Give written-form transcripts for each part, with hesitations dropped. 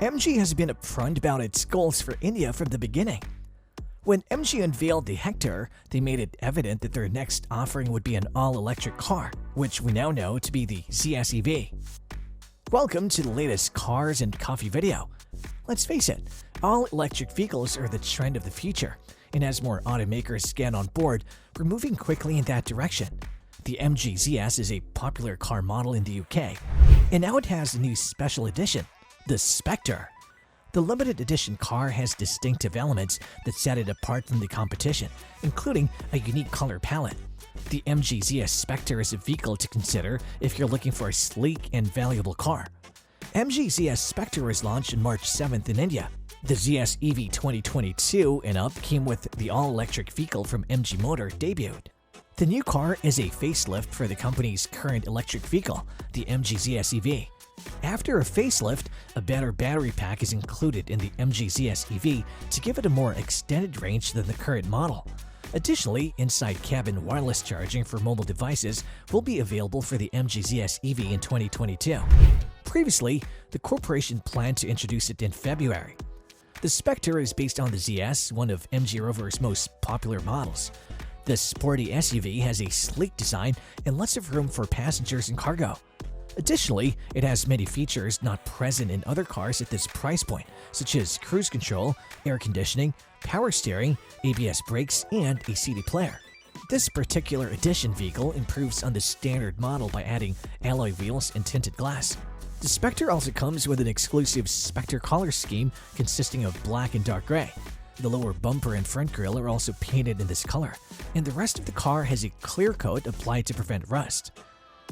MG has been upfront about its goals for India from the beginning. When MG unveiled the Hector, they made it evident that their next offering would be an all-electric car, which we now know to be the ZS EV. Welcome to the latest Cars and Coffee video. Let's face it, all-electric vehicles are the trend of the future, and as more automakers get on board, we're moving quickly in that direction. The MG ZS is a popular car model in the UK, and now it has a new special edition, the Spectre. The limited edition car has distinctive elements that set it apart from the competition, including a unique color palette. The MG ZS Spectre is a vehicle to consider if you're looking for a sleek and valuable car. MG ZS Spectre was launched on March 7th in India. The ZS EV 2022 and up came with the all-electric vehicle from MG Motor debuted. The new car is a facelift for the company's current electric vehicle, the MG ZS EV. After a facelift, a better battery pack is included in the MG ZS EV to give it a more extended range than the current model. Additionally, inside cabin wireless charging for mobile devices will be available for the MG ZS EV in 2022. Previously, the corporation planned to introduce it in February. The Spectre is based on the ZS, one of MG Rover's most popular models. This sporty SUV has a sleek design and lots of room for passengers and cargo. Additionally, it has many features not present in other cars at this price point, such as cruise control, air conditioning, power steering, ABS brakes, and a CD player. This particular edition vehicle improves on the standard model by adding alloy wheels and tinted glass. The Spectre also comes with an exclusive Spectre color scheme consisting of black and dark gray. The lower bumper and front grille are also painted in this color, and the rest of the car has a clear coat applied to prevent rust.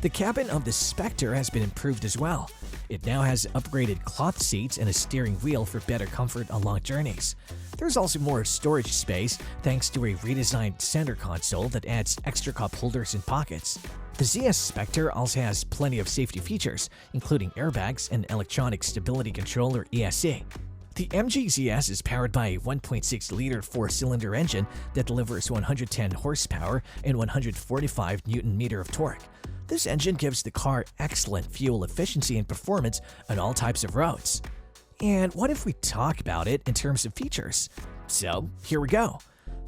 The cabin of the Spectre has been improved as well. It now has upgraded cloth seats and a steering wheel for better comfort on long journeys. There's also more storage space thanks to a redesigned center console that adds extra cup holders and pockets. The ZS Spectre also has plenty of safety features, including airbags and electronic stability control or ESC. The MG ZS is powered by a 1.6-liter four-cylinder engine that delivers 110 horsepower and 145 Nm of torque. This engine gives the car excellent fuel efficiency and performance on all types of roads. And what if we talk about it in terms of features? So, here we go.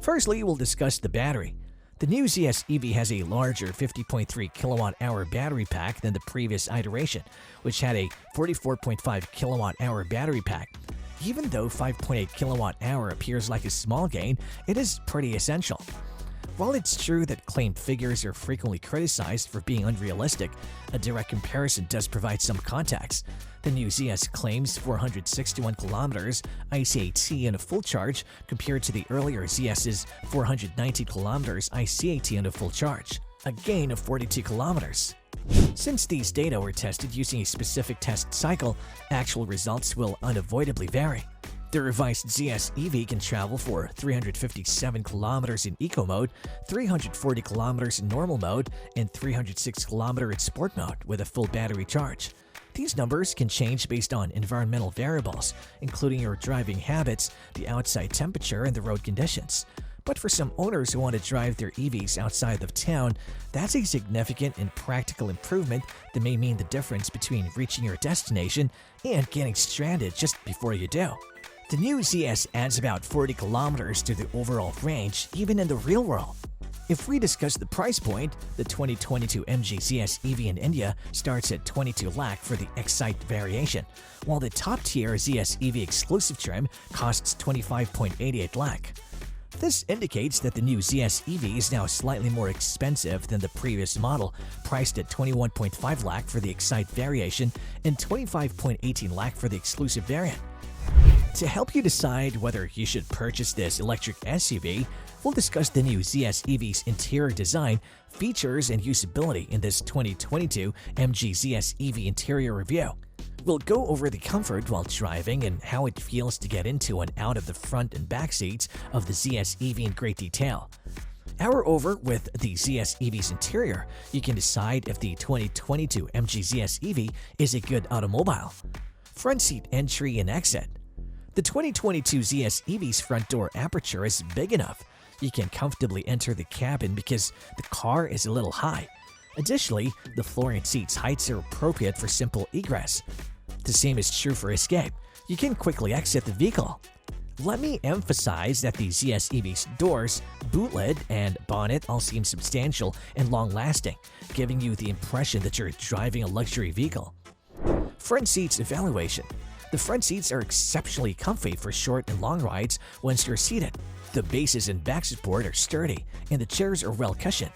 Firstly, we'll discuss the battery. The new ZS EV has a larger 50.3 kWh battery pack than the previous iteration, which had a 44.5 kWh battery pack. Even though 5.8 kWh appears like a small gain, it is pretty essential. While it's true that claimed figures are frequently criticized for being unrealistic, a direct comparison does provide some context. The new ZS claims 461 kilometers ICAT in a full charge compared to the earlier ZS's 490 kilometers ICAT in a full charge, a gain of 42 kilometers. Since these data were tested using a specific test cycle, actual results will unavoidably vary. The revised ZS EV can travel for 357 kilometers in Eco mode, 340 kilometers in normal mode, and 306 kilometers in sport mode with a full battery charge. These numbers can change based on environmental variables, including your driving habits, the outside temperature, and the road conditions. But for some owners who want to drive their EVs outside of town, that's a significant and practical improvement that may mean the difference between reaching your destination and getting stranded just before you do. The new ZS adds about 40 kilometers to the overall range, even in the real world. If we discuss the price point, the 2022 MG ZS EV in India starts at 22 lakh for the Excite variation, while the top-tier ZS EV exclusive trim costs 25.88 lakh. This indicates that the new ZS EV is now slightly more expensive than the previous model, priced at 21.5 lakh for the Excite variation and 25.18 lakh for the exclusive variant. To help you decide whether you should purchase this electric SUV, we'll discuss the new ZS EV's interior design, features, and usability in this 2022 MG ZS EV interior review. We'll go over the comfort while driving and how it feels to get into and out of the front and back seats of the ZS EV in great detail. However, with the ZS EV's interior, you can decide if the 2022 MG ZS EV is a good automobile. Front seat entry and exit. The 2022 ZS EV's front door aperture is big enough. You can comfortably enter the cabin because the car is a little high. Additionally, the floor and seats heights are appropriate for simple egress. The same is true for escape. You can quickly exit the vehicle. Let me emphasize that the ZS-EV's doors, boot lid, and bonnet all seem substantial and long-lasting, giving you the impression that you're driving a luxury vehicle. Front seats evaluation. The front seats are exceptionally comfy for short and long rides once you're seated. The bases and back support are sturdy, and the chairs are well cushioned.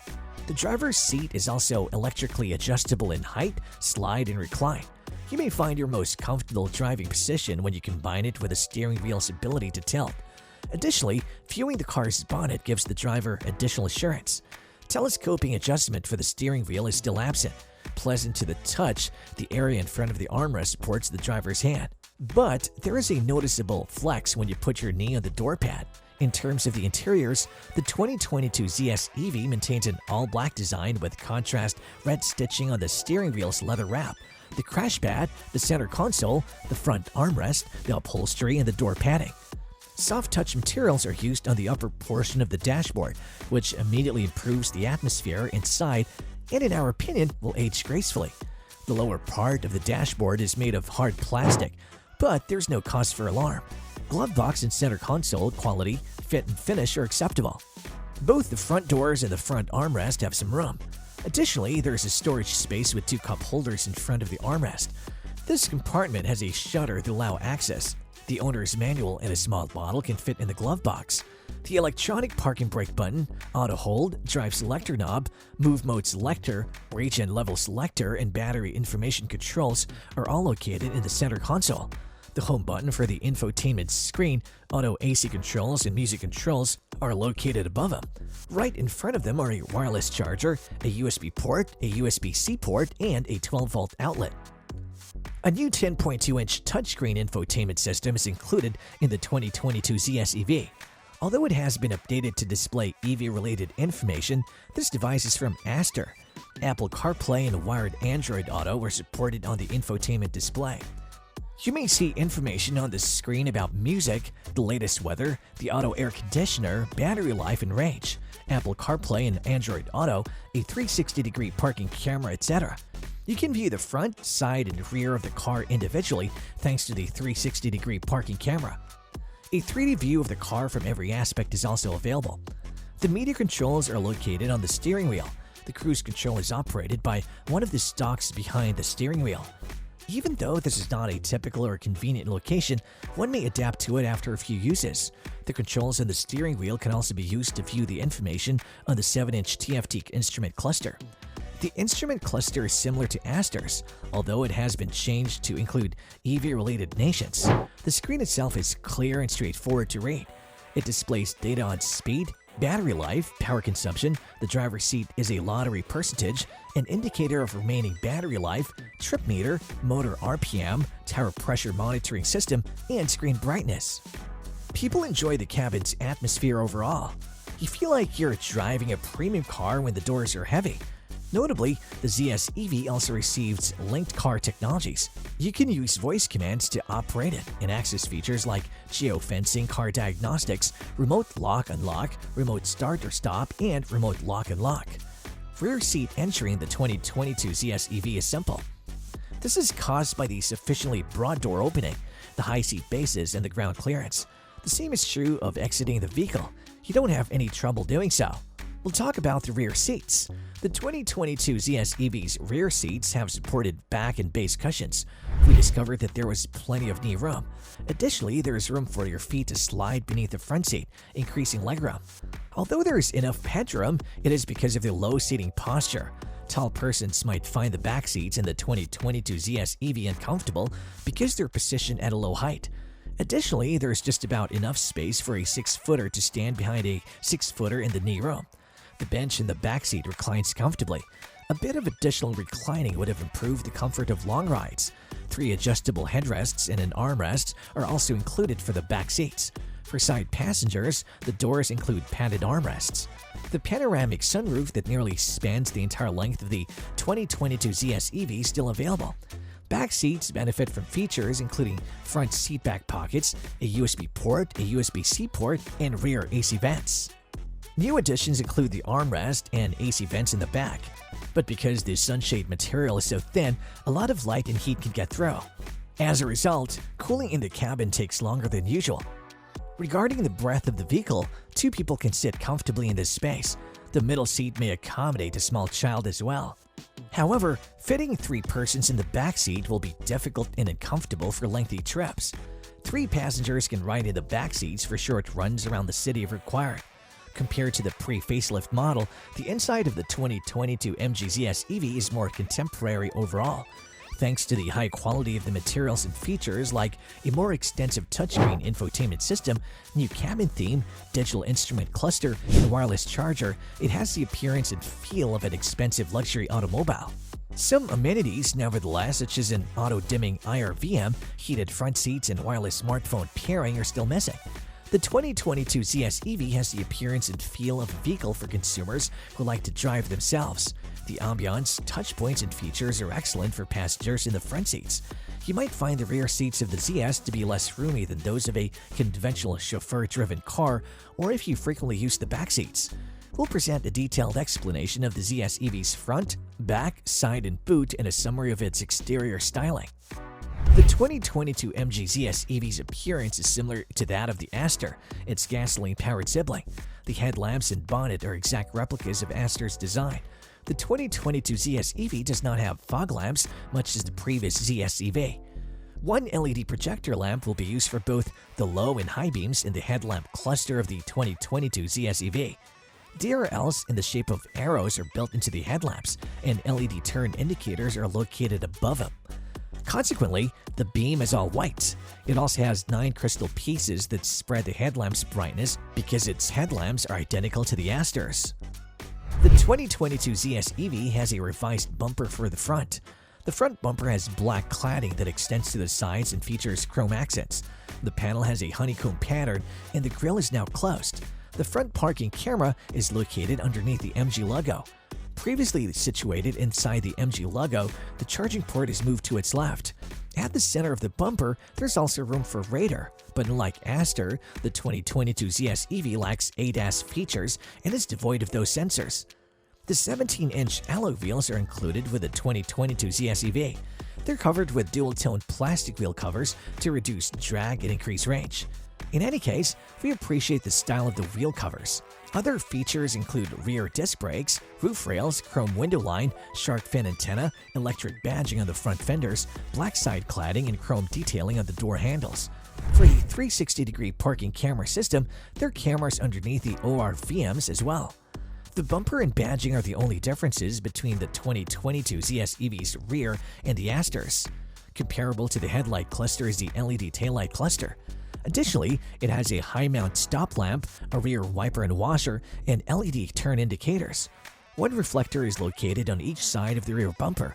The driver's seat is also electrically adjustable in height, slide, and recline. You may find your most comfortable driving position when you combine it with the steering wheel's ability to tilt. Additionally, viewing the car's bonnet gives the driver additional assurance. Telescoping adjustment for the steering wheel is still absent. Pleasant to the touch, the area in front of the armrest supports the driver's hand. But there is a noticeable flex when you put your knee on the door pad. In terms of the interiors, the 2022 ZS-EV maintains an all-black design with contrast red stitching on the steering wheel's leather wrap, the crash pad, the center console, the front armrest, the upholstery, and the door padding. Soft touch materials are used on the upper portion of the dashboard, which immediately improves the atmosphere inside and, in our opinion, will age gracefully. The lower part of the dashboard is made of hard plastic, but there's no cause for alarm. Glove box and center console quality, fit, and finish are acceptable. Both the front doors and the front armrest have some room. Additionally, there is a storage space with 2 cup holders in front of the armrest. This compartment has a shutter to allow access. The owner's manual and a small bottle can fit in the glove box. The electronic parking brake button, auto hold, drive selector knob, move mode selector, range and level selector, and battery information controls are all located in the center console. The home button for the infotainment screen, auto AC controls, and music controls are located above them. Right in front of them are a wireless charger, a USB port, a USB-C port, and a 12-volt outlet. A new 10.2-inch touchscreen infotainment system is included in the 2022 ZS-EV. Although it has been updated to display EV-related information, this device is from Aster. Apple CarPlay and wired Android Auto were supported on the infotainment display. You may see information on the screen about music, the latest weather, the auto air conditioner, battery life, and range, Apple CarPlay and Android Auto, a 360-degree parking camera, etc. You can view the front, side, and rear of the car individually thanks to the 360-degree parking camera. A 3D view of the car from every aspect is also available. The media controls are located on the steering wheel. The cruise control is operated by one of the stalks behind the steering wheel. Even though this is not a typical or convenient location, one may adapt to it after a few uses. The controls on the steering wheel can also be used to view the information on the 7-inch TFT instrument cluster. The instrument cluster is similar to Aster's, although it has been changed to include EV-related nations. The screen itself is clear and straightforward to read. It displays data on speed, battery life, power consumption, the driver's seat is a lottery percentage, an indicator of remaining battery life, trip meter, motor RPM, tire pressure monitoring system, and screen brightness. People enjoy the cabin's atmosphere overall. You feel like you're driving a premium car when the doors are heavy. Notably, the ZS-EV also receives linked car technologies. You can use voice commands to operate it and access features like geofencing, car diagnostics, remote lock-unlock, remote start or stop, and remote lock-unlock. Rear seat entry in the 2022 ZS-EV is simple. This is caused by the sufficiently broad door opening, the high seat bases, and the ground clearance. The same is true of exiting the vehicle. You don't have any trouble doing so. We'll talk about the rear seats. The 2022 ZS-EV's rear seats have supported back and base cushions. We discovered that there was plenty of knee room. Additionally, there is room for your feet to slide beneath the front seat, increasing legroom. Although there is enough headroom, it is because of the low seating posture. Tall persons might find the back seats in the 2022 ZS-EV uncomfortable because they're positioned at a low height. Additionally, there is just about enough space for a 6-footer to stand behind a 6-footer in the knee room. The bench in the backseat reclines comfortably. A bit of additional reclining would have improved the comfort of long rides. 3 adjustable headrests and an armrest are also included for the back seats. For side passengers, the doors include padded armrests. The panoramic sunroof that nearly spans the entire length of the 2022 ZS-EV is still available. Back seats benefit from features including front seat back pockets, a USB port, a USB-C port, and rear AC vents. New additions include the armrest and AC vents in the back, but because the sunshade material is so thin, a lot of light and heat can get through. As a result, cooling in the cabin takes longer than usual. Regarding the breadth of the vehicle, 2 people can sit comfortably in this space. The middle seat may accommodate a small child as well. However, fitting 3 persons in the back seat will be difficult and uncomfortable for lengthy trips. 3 passengers can ride in the back seats for short runs around the city if required. Compared to the pre-facelift model, the inside of the 2022 MG ZS EV is more contemporary overall. Thanks to the high quality of the materials and features like a more extensive touchscreen infotainment system, new cabin theme, digital instrument cluster, and wireless charger, it has the appearance and feel of an expensive luxury automobile. Some amenities, nevertheless, such as an auto-dimming IR-VM, heated front seats, and wireless smartphone pairing are still missing. The 2022 ZS EV has the appearance and feel of a vehicle for consumers who like to drive themselves. The ambiance, touch points, and features are excellent for passengers in the front seats. You might find the rear seats of the ZS to be less roomy than those of a conventional chauffeur-driven car, or if you frequently use the back seats. We'll present a detailed explanation of the ZS EV's front, back, side, and boot and a summary of its exterior styling. The 2022 MG ZS EV's appearance is similar to that of the Aster, its gasoline-powered sibling. The headlamps and bonnet are exact replicas of Aster's design. The 2022 ZS EV does not have fog lamps, much as the previous ZS EV. One LED projector lamp will be used for both the low and high beams in the headlamp cluster of the 2022 ZS EV. DRLs in the shape of arrows are built into the headlamps, and LED turn indicators are located above them. Consequently, the beam is all white. It also has 9 crystal pieces that spread the headlamp's brightness because its headlamps are identical to the Aster's. The 2022 ZS EV has a revised bumper for the front. The front bumper has black cladding that extends to the sides and features chrome accents. The panel has a honeycomb pattern and the grille is now closed. The front parking camera is located underneath the MG logo. Previously situated inside the MG logo, the charging port is moved to its left. At the center of the bumper, there's also room for radar, but unlike Aster, the 2022 ZS EV lacks ADAS features and is devoid of those sensors. The 17-inch alloy wheels are included with the 2022 ZS EV. They're covered with dual-tone plastic wheel covers to reduce drag and increase range. In any case, we appreciate the style of the wheel covers. Other features include rear disc brakes, roof rails, chrome window line, shark fin antenna, electric badging on the front fenders, black side cladding, and chrome detailing on the door handles. For the 360-degree parking camera system, there are cameras underneath the ORVMs as well. The bumper and badging are the only differences between the 2022 ZS EV's rear and the Aster's. Comparable to the headlight cluster is the LED taillight cluster. Additionally, it has a high-mount stop lamp, a rear wiper and washer, and LED turn indicators. One reflector is located on each side of the rear bumper.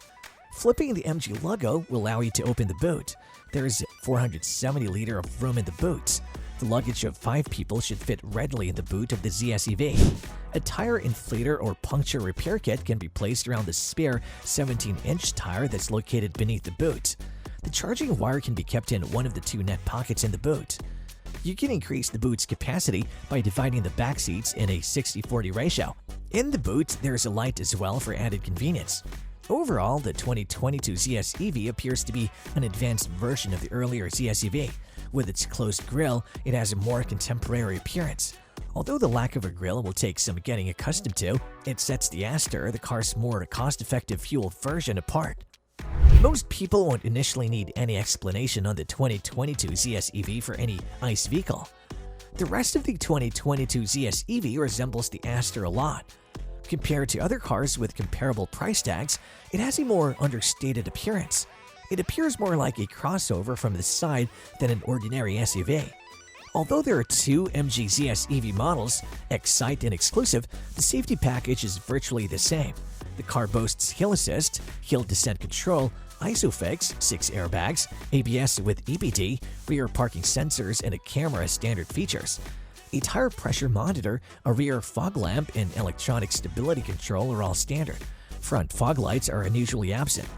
Flipping the MG logo will allow you to open the boot. There is 470 liters of room in the boot. The luggage of 5 people should fit readily in the boot of the ZS EV. A tire inflator or puncture repair kit can be placed around the spare 17-inch tire that's located beneath the boot. The charging wire can be kept in one of the 2 net pockets in the boot. You can increase the boot's capacity by dividing the back seats in a 60-40 ratio. In the boot, there is a light as well for added convenience. Overall, the 2022 ZS EV appears to be an advanced version of the earlier ZS EV. With its closed grille, it has a more contemporary appearance. Although the lack of a grille will take some getting accustomed to, it sets the Aster, the car's more cost-effective fuel version, apart. Most people won't initially need any explanation on the 2022 ZS EV for any ICE vehicle. The rest of the 2022 ZS EV resembles the Aster a lot. Compared to other cars with comparable price tags, it has a more understated appearance. It appears more like a crossover from the side than an ordinary SUV. Although there are 2 MG ZS EV models, Excite and Exclusive, the safety package is virtually the same. The car boasts hill assist, hill descent control, ISOFIX, 6 airbags, ABS with EBD, rear parking sensors, and a camera as standard features. A tire pressure monitor, a rear fog lamp, and electronic stability control are all standard. Front fog lights are unusually absent.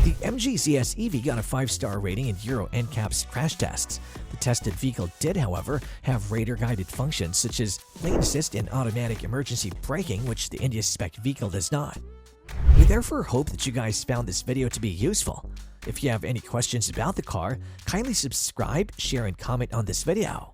The MG ZS EV got a 5-star rating in Euro NCAP's crash tests. The tested vehicle did, however, have radar-guided functions such as lane assist and automatic emergency braking, which the India spec vehicle does not. We therefore hope that you guys found this video to be useful. If you have any questions about the car, kindly subscribe, share, and comment on this video.